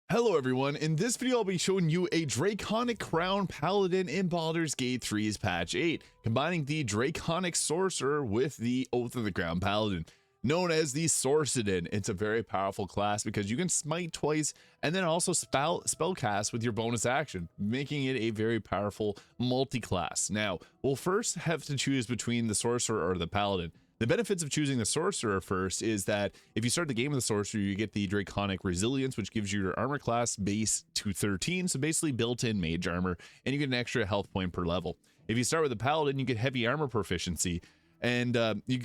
Hello everyone, in this video I'll be showing you a Draconic Crown Paladin in Baldur's Gate 3's patch 8, combining the Draconic Sorcerer with the Oath of the Crown Paladin, known as the Sorcadin. It's a very powerful class because you can smite twice and then also spellcast with your bonus action, making it a very powerful multi-class. Now, we'll first have to choose between the Sorcerer or the Paladin. The benefits of choosing the Sorcerer first is that if you start the game with the Sorcerer, you get the Draconic Resilience, which gives you your armor class base to 13, so basically built-in mage armor, and you get an extra health point per level. If you start with the Paladin, you get heavy armor proficiency, and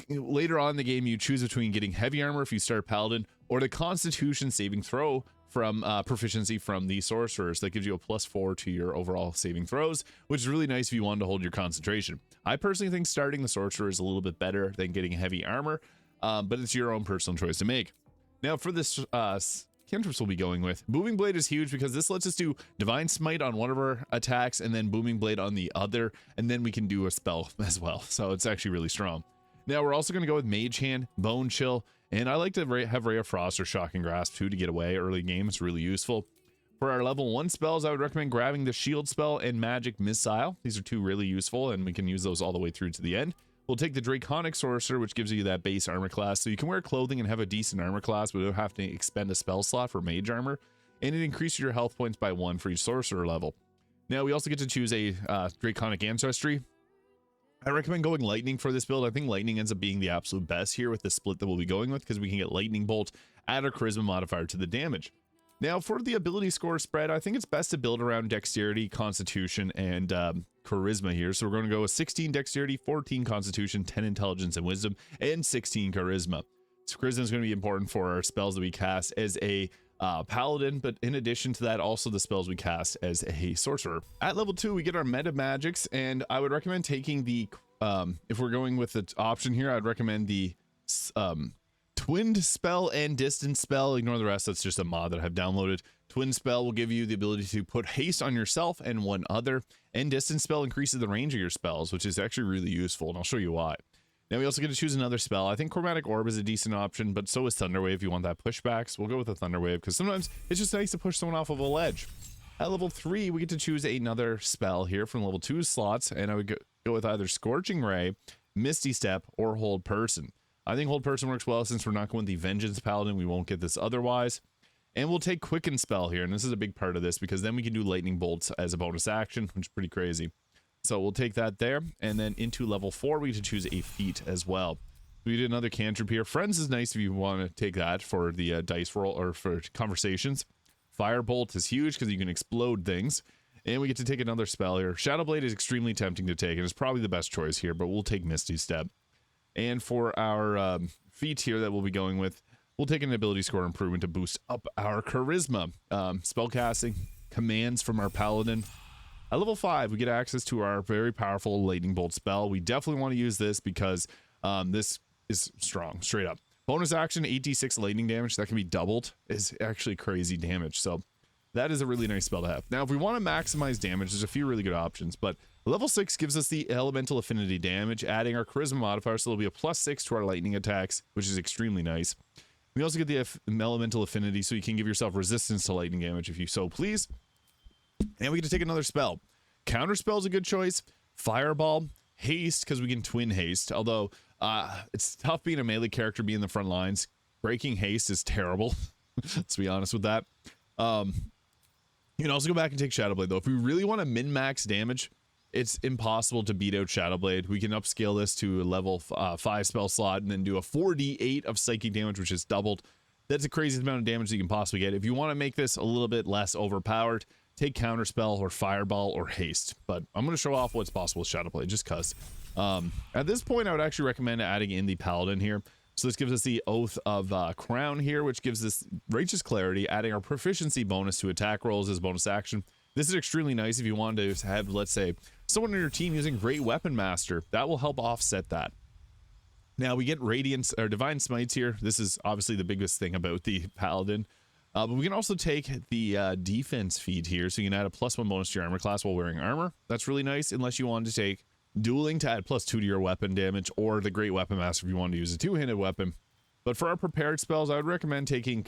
later on in the game, you choose between getting heavy armor if you start Paladin, or the Constitution saving throw from proficiency from the Sorcerers. That gives you a +4 to your overall saving throws, which is really nice if you want to hold your concentration. I personally think starting the Sorcerer is a little bit better than getting heavy armor, but it's your own personal choice to make. Now for this cantrips we'll be going with, Booming Blade is huge because this lets us do Divine Smite on one of our attacks and then Booming Blade on the other, and then we can do a spell as well, so it's actually really strong. Now we're also going to go with Mage Hand, Bone Chill, and I like to have Ray of Frost or Shocking Grasp too to get away early game. It's really useful. For our level 1 spells, I would recommend grabbing the Shield Spell and Magic Missile. These are two really useful, and we can use those all the way through to the end. We'll take the Draconic Sorcerer, which gives you that base armor class, so you can wear clothing and have a decent armor class without having to expend a spell slot for mage armor, and it increases your health points by 1 for each Sorcerer level. Now, we also get to choose a Draconic Ancestry. I recommend going Lightning for this build. I think Lightning ends up being the absolute best here with the split that we'll be going with, because we can get Lightning Bolt, add our Charisma modifier to the damage. Now, for the ability score spread, I think it's best to build around Dexterity, Constitution, and Charisma here. So we're going to go with 16 Dexterity, 14 Constitution, 10 Intelligence and Wisdom, and 16 Charisma. So Charisma is going to be important for our spells that we cast as a Paladin, but in addition to that, also the spells we cast as a Sorcerer. At level 2, we get our Meta Magics, and I would recommend taking the, if we're going with the option here, I'd recommend the Twinned Spell and Distance Spell. Ignore the rest, that's just a mod that I have downloaded. Twin Spell will give you the ability to put haste on yourself and one other, and Distance Spell increases the range of your spells, which is actually really useful, and I'll show you why. Now we also get to choose another spell. I think Chromatic Orb is a decent option, but so is Thunderwave if you want that pushback. So we'll go with the Thunderwave because sometimes it's just nice to push someone off of a ledge. At level 3, we get to choose another spell here from level 2 slots, and I would go with either Scorching Ray, Misty Step, or Hold Person. I think Hold Person works well since we're not going with the Vengeance Paladin. We won't get this otherwise. And we'll take Quickened Spell here, and this is a big part of this because then we can do Lightning Bolts as a bonus action, which is pretty crazy. So we'll take that there, and then into level 4, we get to choose a feat as well. We did another cantrip here. Friends is nice if you want to take that for the dice roll or for conversations. Firebolt is huge because you can explode things. And we get to take another spell here. Shadowblade is extremely tempting to take, and it's probably the best choice here, but we'll take Misty Step. And for our feat here that we'll be going with, we'll take an ability score improvement to boost up our Charisma. Spellcasting, commands from our Paladin. At level 5, we get access to our very powerful Lightning Bolt spell. We definitely want to use this because this is strong, straight up. Bonus action, 8d6 lightning damage, that can be doubled, is actually crazy damage. So that is a really nice spell to have. Now, if we want to maximize damage, there's a few really good options, but level 6 gives us the Elemental Affinity damage, adding our Charisma modifier, so there'll be a +6 to our lightning attacks, which is extremely nice. We also get the Elemental Affinity, so you can give yourself resistance to lightning damage if you so please. And we get to take another spell. Counterspell is a good choice. Fireball, Haste, because we can twin Haste, although it's tough being a melee character, being in the front lines. Breaking Haste is terrible. Let's be honest with that. You can also go back and take Shadowblade, though. If we really want to min-max damage, it's impossible to beat out Shadowblade. We can upscale this to a level 5 spell slot and then do a 4d8 of psychic damage, which is doubled. That's the craziest amount of damage that you can possibly get. If you want to make this a little bit less overpowered, take Counterspell or Fireball or Haste. But I'm going to show off what's possible with Shadowblade just because. At this point, I would actually recommend adding in the Paladin here. So this gives us the Oath of Crown here, which gives us Righteous Clarity, adding our proficiency bonus to attack rolls as bonus action. This is extremely nice if you want to have, let's say, someone in your team using Great Weapon Master. That will help offset that. Now we get Radiance or Divine Smites here. This is obviously the biggest thing about the Paladin. But we can also take the defense feat here, so you can add a +1 bonus to your armor class while wearing armor. That's really nice, unless you wanted to take Dueling to add +2 to your weapon damage, or the Great Weapon Master if you wanted to use a two-handed weapon. But for our prepared spells, I would recommend taking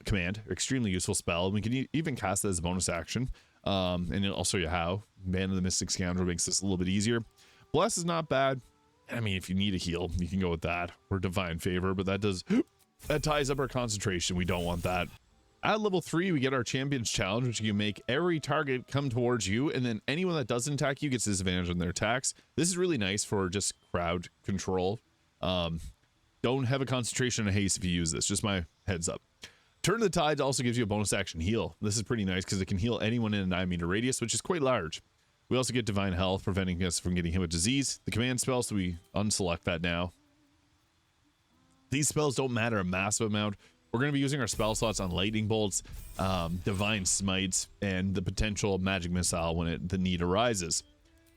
command, extremely useful spell. We can even cast it as a bonus action. And I'll show you how. Band of the Mystic Scoundrel makes this a little bit easier. Bless is not bad. I mean, if you need a heal, you can go with that. Or Divine Favor, but that ties up our concentration. We don't want that. At level 3, we get our Champion's Challenge, which you make every target come towards you, and then anyone that doesn't attack you gets disadvantage on their attacks. This is really nice for just crowd control. Don't have a concentration and haste if you use this, just my heads up. Turn the Tides also gives you a bonus action heal. This is pretty nice because it can heal anyone in a 9-meter radius, which is quite large. We also get Divine Health, preventing us from getting hit with disease. The command spell, so we unselect that now. These spells don't matter a massive amount. We're going to be using our spell slots on Lightning Bolts, Divine Smites, and the potential Magic Missile when the need arises.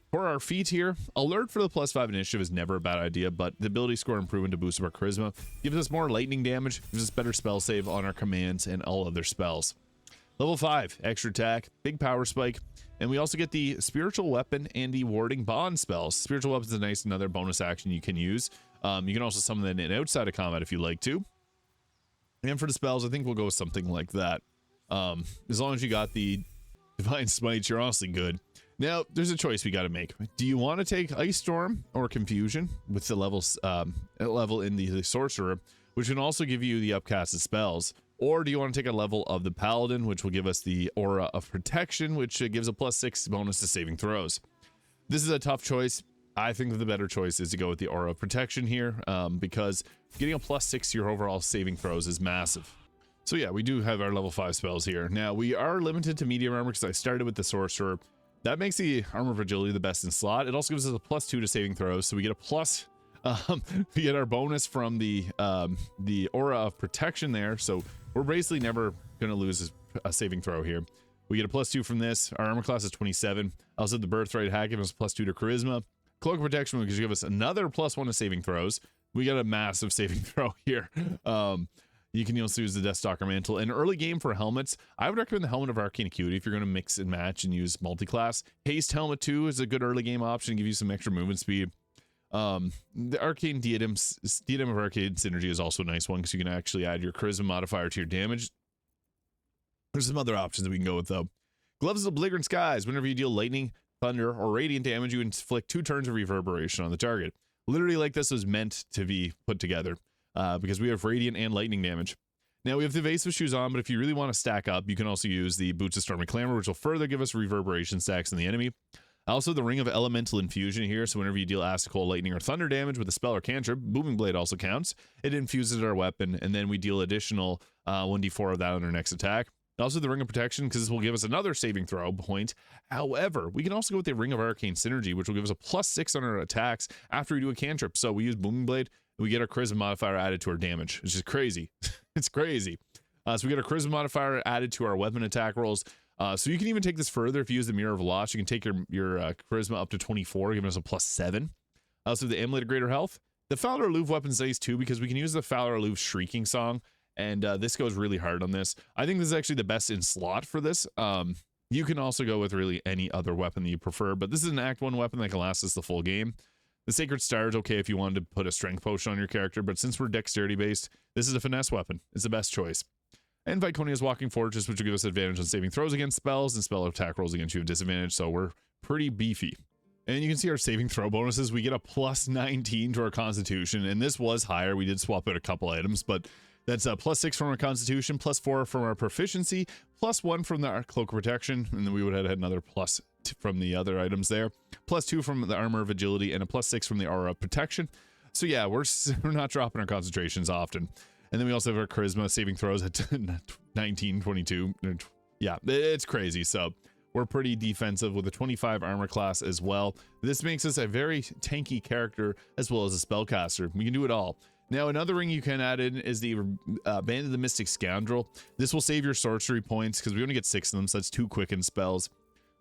For our feat here, Alert for the +5 initiative is never a bad idea, but the ability score improvement to boost our charisma gives us more lightning damage, gives us better spell save on our commands and all other spells. Level 5, extra attack, big power spike, and we also get the spiritual weapon and the warding bond spells. Spiritual weapon is a nice another bonus action you can use. You can also summon that in outside of combat if you like to. And for the spells, I think we'll go with something like that. As long as you got the Divine Smites, you're honestly good. Now, there's a choice we got to make. Do you want to take Ice Storm or Confusion with the levels level in the Sorcerer, which can also give you the upcasted spells? Or do you want to take a level of the Paladin, which will give us the Aura of Protection, which gives a +6 bonus to saving throws? This is a tough choice. I think the better choice is to go with the Aura of Protection here, because getting a +6 to your overall saving throws is massive. So yeah, we do have our level 5 spells here. Now, we are limited to medium armor because I started with the Sorcerer. That makes the Armor of Agility the best in slot. It also gives us a +2 to saving throws, so we get a plus. We get our bonus from the Aura of Protection there, so we're basically never going to lose a saving throw here. We get a +2 from this. Our armor class is 27. Also, the Birthright Hack gives us +2 to Charisma. Cloak of Protection will give us another +1 to saving throws. We got a massive saving throw here. You can also use the Deathstalker Mantle. In early game for helmets, I would recommend the Helmet of Arcane Acuity if you're going to mix and match and use multi-class. Haste Helmet 2 is a good early game option, give you some extra movement speed. The Arcane Diadem of Arcade Synergy is also a nice one because you can actually add your Charisma modifier to your damage. There's some other options that we can go with though. Gloves of the Belligerent Skies. Whenever you deal lightning, thunder, or radiant damage, you inflict 2 turns of reverberation on the target. Literally like this was meant to be put together. Because we have radiant and lightning damage. Now we have the evasive shoes on, but if you really want to stack up, you can also use the boots of stormy clamor, which will further give us reverberation stacks on the enemy. Also, the ring of elemental infusion here, so whenever you deal acid, cold, lightning, or thunder damage with a spell or cantrip, booming blade also counts. It infuses our weapon, and then we deal additional 1d4 of that on our next attack. Also, the ring of protection, because this will give us another saving throw point. However, we can also go with the ring of arcane synergy, which will give us a +6 on our attacks after we do a cantrip. So we use booming blade. We get our charisma modifier added to our damage, which is crazy. It's crazy. So we get our charisma modifier added to our weapon attack rolls. So you can even take this further if you use the Mirror of Loss. You can take your charisma up to 24, giving us a +7. Also, the Amulet of Greater Health. The Fowler Aloof weapon's nice too because we can use the Fowler Aloof Shrieking Song, and this goes really hard on this. I think this is actually the best in slot for this. You can also go with really any other weapon that you prefer, but this is an Act 1 weapon that can last us the full game. The Sacred Star is okay if you wanted to put a strength potion on your character, but since we're dexterity based, this is a finesse weapon. It's the best choice. And Viconia's Walking Fortress, which will give us advantage on saving throws against spells and spell attack rolls against you have disadvantage, so we're pretty beefy. And you can see our saving throw bonuses. We get a +19 to our Constitution, and this was higher. We did swap out a couple items, but that's a +6 from our Constitution, +4 from our Proficiency, +1 from our Cloak of Protection, and then we would have had another +2 from the other items there, +2 from the Armor of Agility, and a +6 from the Aura of Protection. So yeah, we're not dropping our concentrations often. And then we also have our Charisma saving throws at 19, 22. Yeah, it's crazy. So we're pretty defensive with a 25 armor class as well. This makes us a very tanky character as well as a spellcaster. We can do it all. Now, another ring you can add in is the Band of the Mystic Scoundrel. This will save your sorcery points because we only get 6 of them, so that's 2 quickened spells.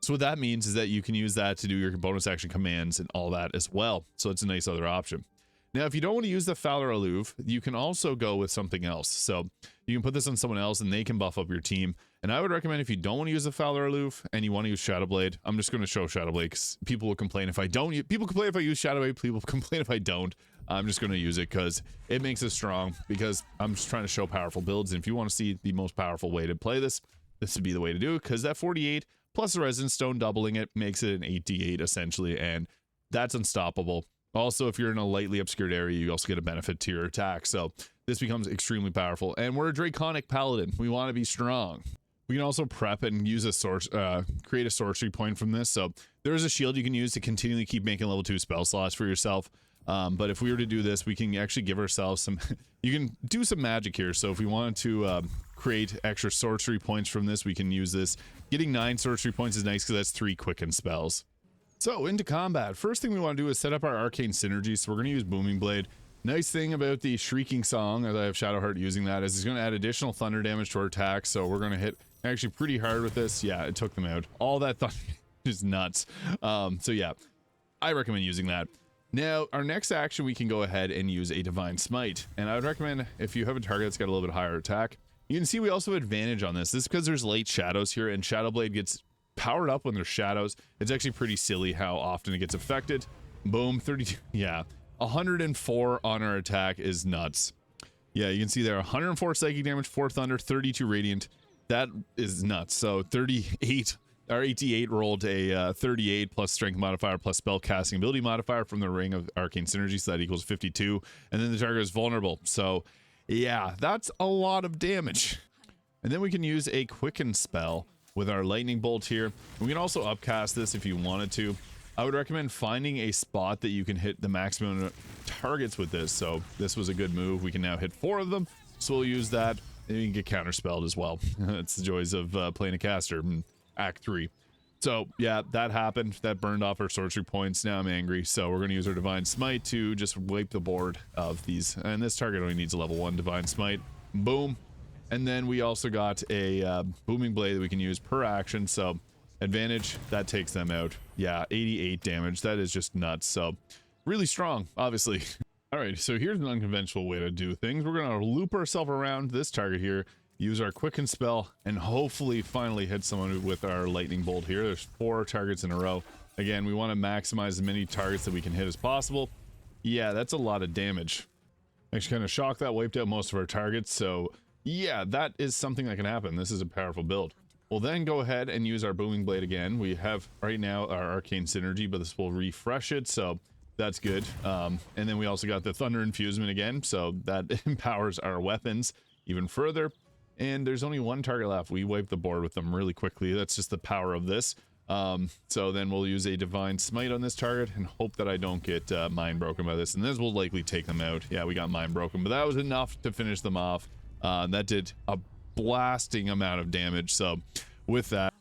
So what that means is that you can use that to do your bonus action commands and all that as well. So it's a nice other option. Now, if you don't want to use the Fowler Aloof, you can also go with something else. So you can put this on someone else and they can buff up your team. And I would recommend if you don't want to use the Fowler Aloof and you want to use Shadowblade, I'm just going to show Shadowblade because people will complain if I don't. People complain if I use Shadowblade, people complain if I don't. I'm just going to use it because it makes us strong, because I'm just trying to show powerful builds. And if you want to see the most powerful way to play this, this would be the way to do it, because that 48 plus the Resonance Stone doubling it makes it an 8d8 essentially, and that's unstoppable. Also, if you're in a lightly obscured area, you also get a benefit to your attack, so this becomes extremely powerful. And we're a Draconic Paladin. We want to be strong. We can also prep and use a create a sorcery point from this. So there is a shield you can use to continually keep making level 2 spell slots for yourself. But if we were to do this, we can actually give ourselves some you can do some magic here. So if we wanted to create extra sorcery points from this, we can use this. Getting 9 sorcery points is nice because that's 3 quickened spells. So into combat, first thing we want to do is set up our arcane synergy. So we're going to use Booming Blade. Nice thing about the Shrieking Song, as I have Shadowheart using that, is it's going to add additional thunder damage to our attack. So we're going to hit actually pretty hard with this. Yeah, it took them out. All that thunder is nuts. So yeah, I recommend using that. Now, our next action, we can go ahead and use a Divine Smite. And I would recommend, if you have a target that's got a little bit higher attack, you can see we also have advantage on this. This is because there's late shadows here, and Shadowblade gets powered up when there's shadows. It's actually pretty silly how often it gets affected. Boom, 32, yeah. 104 on our attack is nuts. Yeah, you can see there, 104 psychic damage, 4 thunder, 32 radiant. That is nuts. So 38, our 88 rolled a 38 plus strength modifier plus spell casting ability modifier from the Ring of Arcane Synergy, so that equals 52. And then the target is vulnerable. So yeah, that's a lot of damage. And then we can use a quicken spell with our lightning bolt here. We can also upcast this if you wanted to. I would recommend finding a spot that you can hit the maximum targets with this. So this was a good move. We can now hit 4 of them. So we'll use that. And you can get counterspelled as well. It's the joys of playing a caster in Act 3. So yeah, that happened. That burned off our sorcery points. Now I'm angry. So we're going to use our Divine Smite to just wipe the board of these. And this target only needs a level 1 Divine Smite. Boom. And then we also got a Booming Blade that we can use per action. So advantage, that takes them out. Yeah, 88 damage. That is just nuts. So really strong, obviously. All right, so here's an unconventional way to do things. We're going to loop ourselves around this target here, use our quicken spell, and hopefully finally hit someone with our lightning bolt here. There's 4 targets in a row. Again, we want to maximize as many targets that we can hit as possible. Yeah, that's a lot of damage. Actually, kind of shocked that wiped out most of our targets. So yeah, that is something that can happen. This is a powerful build. We'll then go ahead and use our Booming Blade again. We have right now our Arcane Synergy, but this will refresh it, so that's good. And then we also got the Thunder Infusement again, so that empowers our weapons even further. And there's only 1 target left. We wipe the board with them really quickly. That's just the power of this. So then we'll use a Divine Smite on this target and hope that I don't get mind broken by this. And this will likely take them out. Yeah, we got mind broken, but that was enough to finish them off. That did a blasting amount of damage. So with that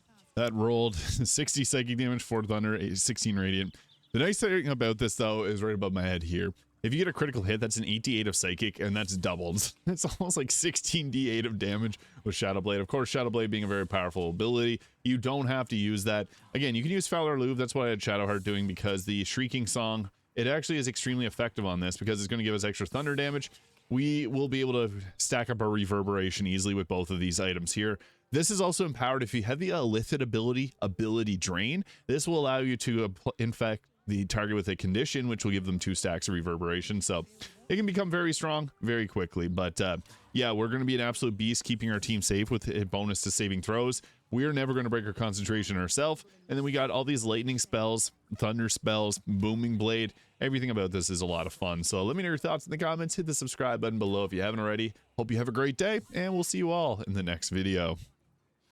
rolled 60 psychic damage, 4 thunder, 16 radiant. The nice thing about this though is right above my head here. If you get a critical hit, that's an 8d8 of psychic, and that's doubled. It's almost like 16d8 of damage with Shadowblade. Of course, Shadowblade being a very powerful ability, you don't have to use that. Again, you can use Fowler Louvre. That's what I had Shadowheart doing, because the Shrieking Song, it actually is extremely effective on this because it's going to give us extra thunder damage. We will be able to stack up our reverberation easily with both of these items here. This is also empowered if you have the Illithid ability drain. This will allow you to infect the target with a condition, which will give them 2 stacks of reverberation. So it can become very strong very quickly. But yeah, we're going to be an absolute beast keeping our team safe with a bonus to saving throws. We're never going to break our concentration ourselves. And then we got all these lightning spells, thunder spells, Booming Blade. Everything about this is a lot of fun. So let me know your thoughts in the comments. Hit the subscribe button below if you haven't already. Hope you have a great day, and we'll see you all in the next video.